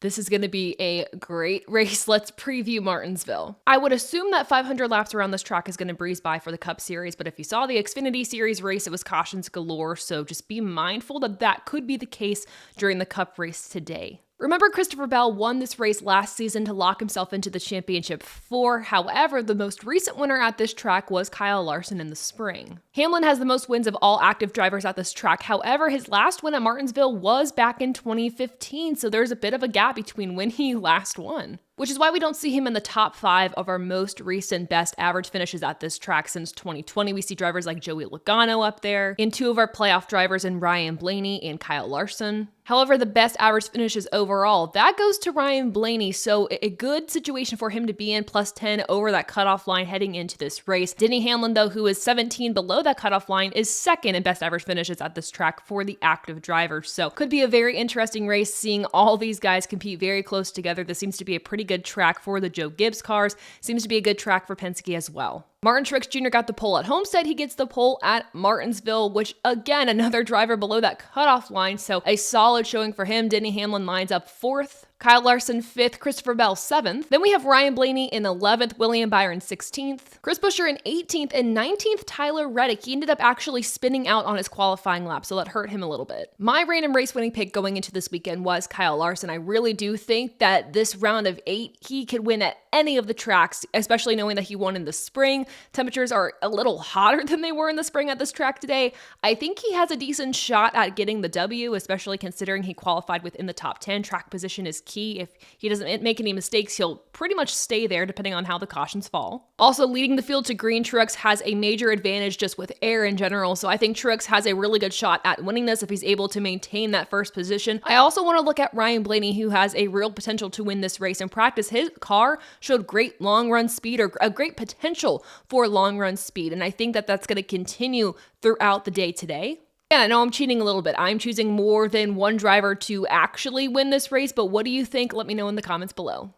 This is going to be a great race. Let's preview Martinsville. I would assume that 500 laps around this track is going to breeze by for the Cup Series, but if you saw the Xfinity Series race, it was cautions galore, so just be mindful that that could be the case during the Cup race today. Remember, Christopher Bell won this race last season to lock himself into the championship 4. However, the most recent winner at this track was Kyle Larson in the spring. Hamlin has the most wins of all active drivers at this track. However, his last win at Martinsville was back in 2015, so there's a bit of a gap between when he last won. Which is why we don't see him in the top 5 of our most recent best average finishes at this track since 2020. We see drivers like Joey Logano up there, and 2 of our playoff drivers in Ryan Blaney and Kyle Larson. However, the best average finishes overall, that goes to Ryan Blaney, so a good situation for him to be in, plus 10 over that cutoff line heading into this race. Denny Hamlin, though, who is 17 below that cutoff line, is second in best average finishes at this track for the active drivers. So could be a very interesting race, seeing all these guys compete very close together. This seems to be a pretty good track for the Joe Gibbs cars. Seems to be a good track for Penske as well. Martin Truex Jr. got the pole at Homestead. He gets the pole at Martinsville, which again, another driver below that cutoff line. So a solid showing for him. Denny Hamlin lines up 4th. Kyle Larson 5th, Christopher Bell 7th. Then we have Ryan Blaney in 11th, William Byron 16th, Chris Buescher in 18th, and 19th, Tyler Reddick. He ended up actually spinning out on his qualifying lap, so that hurt him a little bit. My random race winning pick going into this weekend was Kyle Larson. I really do think that this round of 8, he could win at any of the tracks, especially knowing that he won in the spring. Temperatures are a little hotter than they were in the spring at this track today. I think he has a decent shot at getting the W, especially considering he qualified within the top 10. Track position is key. If he doesn't make any mistakes, he'll pretty much stay there depending on how the cautions fall. Also, leading the field to green, Truex has a major advantage just with air in general, so I think Truex has a really good shot at winning this if he's able to maintain that first position. I also want to look at Ryan Blaney, who has a real potential to win this race. In practice, his car showed great long run speed, or a great potential for long run speed, and I think that that's going to continue throughout the day today. Yeah, I know I'm cheating a little bit. I'm choosing more than one driver to actually win this race, but what do you think? Let me know in the comments below.